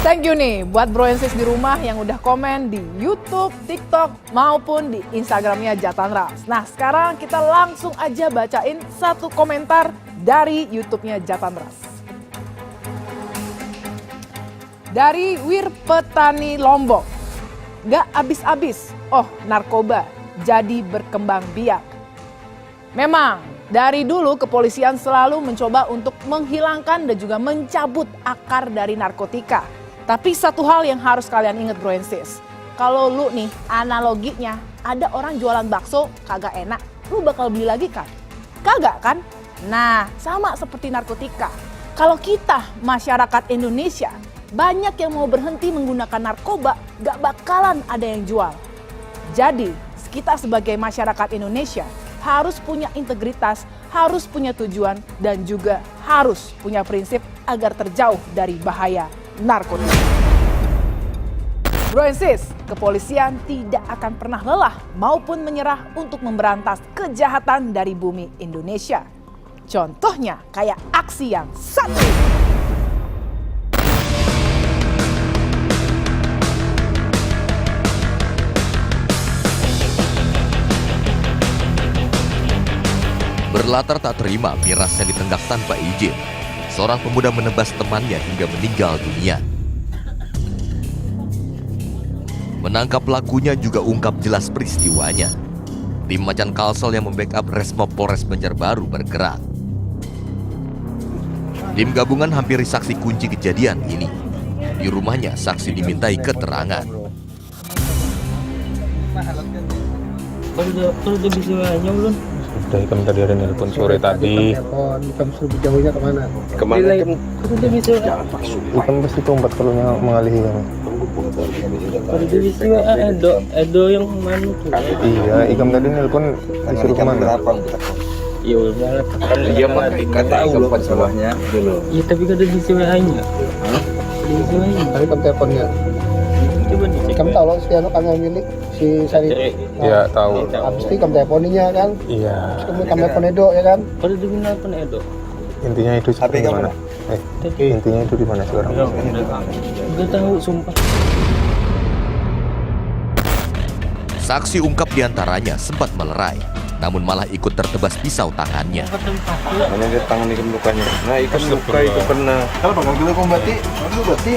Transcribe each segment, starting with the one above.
Thank you nih buat bro and sis di rumah yang udah komen di YouTube, TikTok, maupun di Instagramnya Jatanras. Nah sekarang kita langsung aja bacain satu komentar dari YouTube-nya Jatanras. Dari Wir Petani Lombok. Gak abis-abis, narkoba jadi berkembang biak. Memang dari dulu kepolisian selalu mencoba untuk menghilangkan dan juga mencabut akar dari narkotika. Tapi satu hal yang harus kalian ingat bro and sis. Kalau lu nih analoginya ada orang jualan bakso kagak enak, lu bakal beli lagi kan? Kagak kan? Nah sama seperti narkotika. Kalau kita masyarakat Indonesia banyak yang mau berhenti menggunakan narkoba gak bakalan ada yang jual. Jadi kita sebagai masyarakat Indonesia harus punya integritas, harus punya tujuan dan juga harus punya prinsip agar terjauh dari bahaya narkotika. Bro and sis, kepolisian tidak akan pernah lelah maupun menyerah untuk memberantas kejahatan dari bumi Indonesia. Contohnya kayak aksi yang satu ini. Berlatar tak terima mirasnya ditenggak tanpa izin. Seorang pemuda menebas temannya hingga meninggal dunia. Menangkap pelakunya juga ungkap jelas peristiwanya. Tim Macan Kalsel yang membackup Resmob Polres Banjarbaru bergerak. Tim gabungan hampiri saksi kunci kejadian ini. Di rumahnya saksi dimintai keterangan. Kalau dia bisa hanya ulun. Udah Ikam tadi ada nelpon sore tadi. Ikam suruh jauhnya kemana? Kemana Ikam? Kalau dia bisa. Ikam pasti kompat kalau mengalihi kamu. Kalau dia bisa Edo yang mana tuh? Iya, Ikam tadi nelpon disuruh kemana? Iya udah. Kan dia mah kata Ikam pas sebelahnya dulu. Iya tapi kalau dia bisa hanya. Dia bisa hanya. Tadi kamu teleponnya. Coba dicek. Kamu tahu loh sekian kamu milik si Sari. Iya tahu. Habis itu kamu telponinya kan. Iya. Kamu telepon Edo ya kan. Kalau dia guna apa Edo? Intinya itu sekarang di mana? Intinya itu di mana sekarang? Udah tahu sumpah. Saksi ungkap diantaranya sempat melerai, namun malah ikut tertebas pisau tangannya. Mana dia tangan Ikam lukanya. Nah Ikam luka itu kena. Kalau panggil dulu kombati, berarti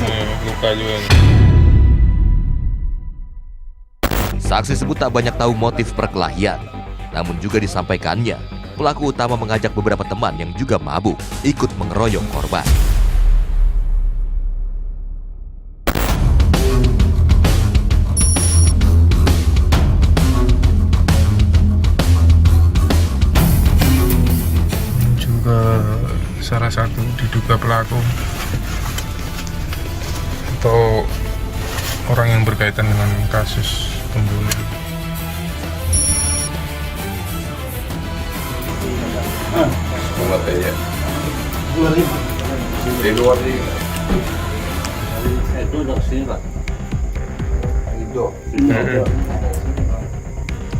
Luka juga. Saksi sebut tak banyak tahu motif perkelahian, namun juga disampaikannya pelaku utama mengajak beberapa teman yang juga mabuk ikut mengeroyok korban. Juga salah satu diduga pelaku atau orang yang berkaitan dengan kasus pembunuhan. kombati ya. Di luar di. Edo dari sini Pak. Itu.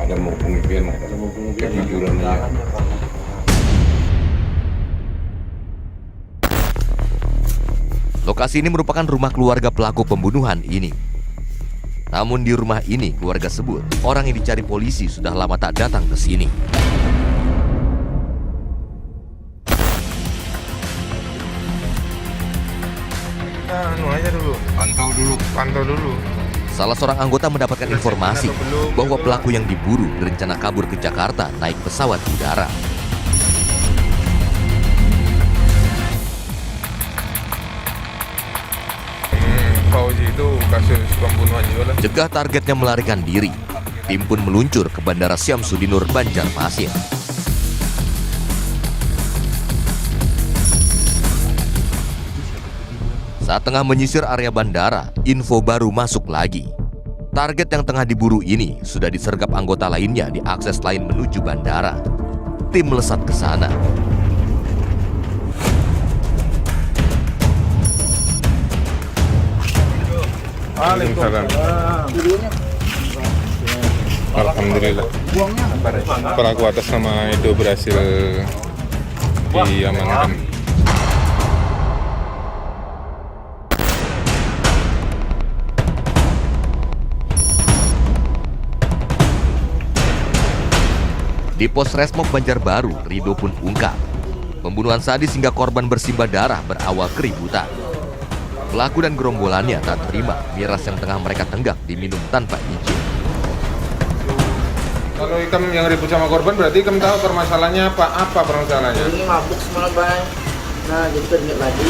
Ada mau pemikiran, ada mau kejujurannya. Lokasi ini merupakan rumah keluarga pelaku pembunuhan ini. Namun di rumah ini keluarga sebut orang yang dicari polisi sudah lama tak datang ke sini. Pantau dulu. Salah seorang anggota mendapatkan informasi bahwa pelaku yang diburu berencana kabur ke Jakarta naik pesawat udara. Fauzi itu kasus pembunuhan juga lah. Cegah targetnya melarikan diri. Tim pun meluncur ke Bandara Syamsudinur Banjarmasin. Saat tengah menyisir area bandara, info baru masuk lagi. Target yang tengah diburu ini sudah disergap anggota lainnya di akses lain menuju bandara. Tim melesat ke sana. Waalaikumsalam. Alhamdulillah. Pelaku atas nama Edo berhasil diamankan. Di pos Resmob Banjarbaru, Rido pun ungkap. Pembunuhan sadis hingga korban bersimbah darah berawal keributan. Pelaku dan gerombolannya tak terima miras yang tengah mereka tenggak diminum tanpa izin. Kalau Ikam yang ribut sama korban berarti Ikam tahu permasalahannya apa? Apa permasalahannya? Ini mabuk semalam bang. Nah jadi teringat lagi.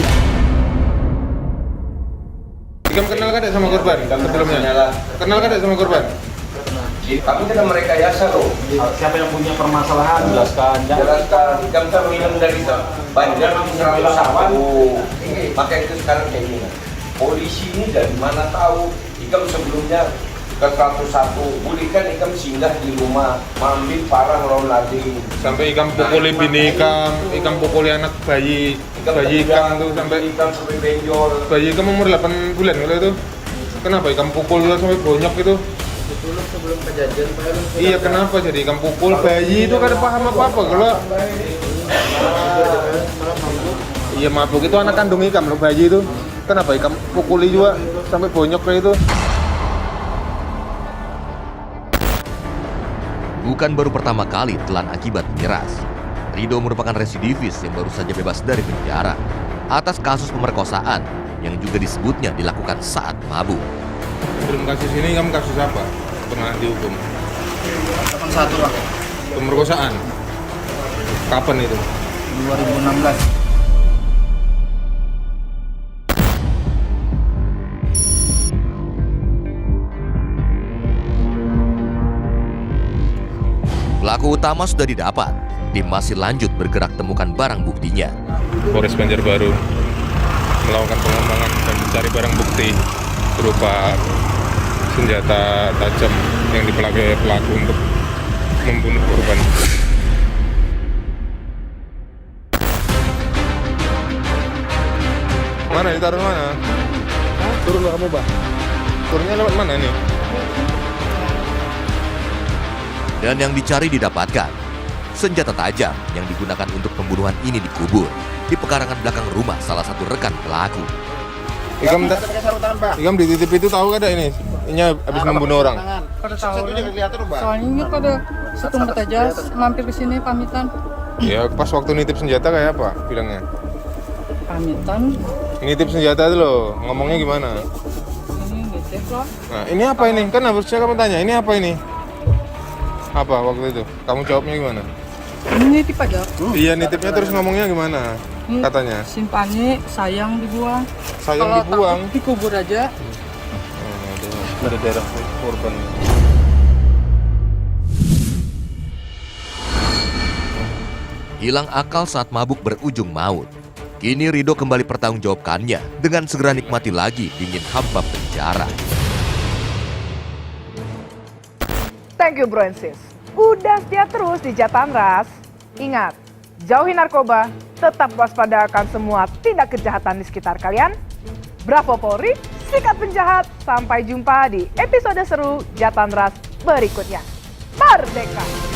Ikam kenal kan sama korban sebelumnya? Kenal kan sama korban? Tapi kita merekayasa loh. Siapa yang punya permasalahan? Jelaskan. Jelaskan. Jam minum dari Banjar 101. Maka itu sekarang kayak gini. Polisi ini dari mana tahu? Ikam sebelumnya ke 101. Bulikan Ikam singgah di rumah, ambil parang lawan lagi. Sampai Ikam pukuli bini Ikam pukuli anak bayi Ikam tuh sampai benjol. bayi Ikam umur 8 bulan kalau itu. Kenapa Ikam pukul sampai bonyok itu? Dulu sebelum kejadian Pak. Iya, kenapa jadi Ikam pukul bayi itu kan paham apa-apa kalau iya mabuk itu anak kandung Ikam loh bayi itu. Kenapa Ikam pukuli juga sampai bonyok kayak itu? Bukan baru pertama kali telan akibat miras. Rido merupakan residivis yang baru saja bebas dari penjara atas kasus pemerkosaan yang juga disebutnya dilakukan saat mabuk. Sebelum kasus ini Ikam kasus apa? Pernah dihukum? 81 Pak. Pemerkosaan. Kapan itu? 2016. Pelaku utama sudah didapat. Tim masih lanjut bergerak temukan barang buktinya. Polres Banjarbaru melakukan pengembangan dan mencari barang bukti berupa senjata tajam yang dipakai pelaku untuk membunuh korban. Mana ditaruh mana? Turun kamu, Bah. Turunnya lewat mana nih? Dan yang dicari didapatkan. Senjata tajam yang digunakan untuk pembunuhan ini dikubur di pekarangan belakang rumah salah satu rekan pelaku. Ikam di titip itu tahu kada ini? Ini habis membunuh orang. Pada tahu. Soalnya ini pada setumbat aja mampir ke sini pamitan. Ya pas waktu nitip senjata kayak apa bilangnya? Pamitan. Nitip senjata itu loh, ngomongnya gimana? Ini nitip loh. Nah ini apa ini? Kan harusnya kamu tanya, ini apa ini? Apa waktu itu? Kamu jawabnya gimana? Ini nitip aja. Iya nitipnya terus ngomongnya gimana? Ini Katanya simpannya sayang dibuang. sayang Kalau dibuang. takut dikubur aja. Dari daerah korban. Hilang akal saat mabuk berujung maut. Kini Rido kembali pertanggungjawabkannya dengan segera nikmati lagi dingin hampa penjara. Thank you bro and sis. Udah setia terus di Jatanras. Ingat, jauhi narkoba, tetap waspada akan semua tindak kejahatan di sekitar kalian. Bravo Polri, sikat penjahat. Sampai jumpa di episode seru Jatanras berikutnya. Merdeka!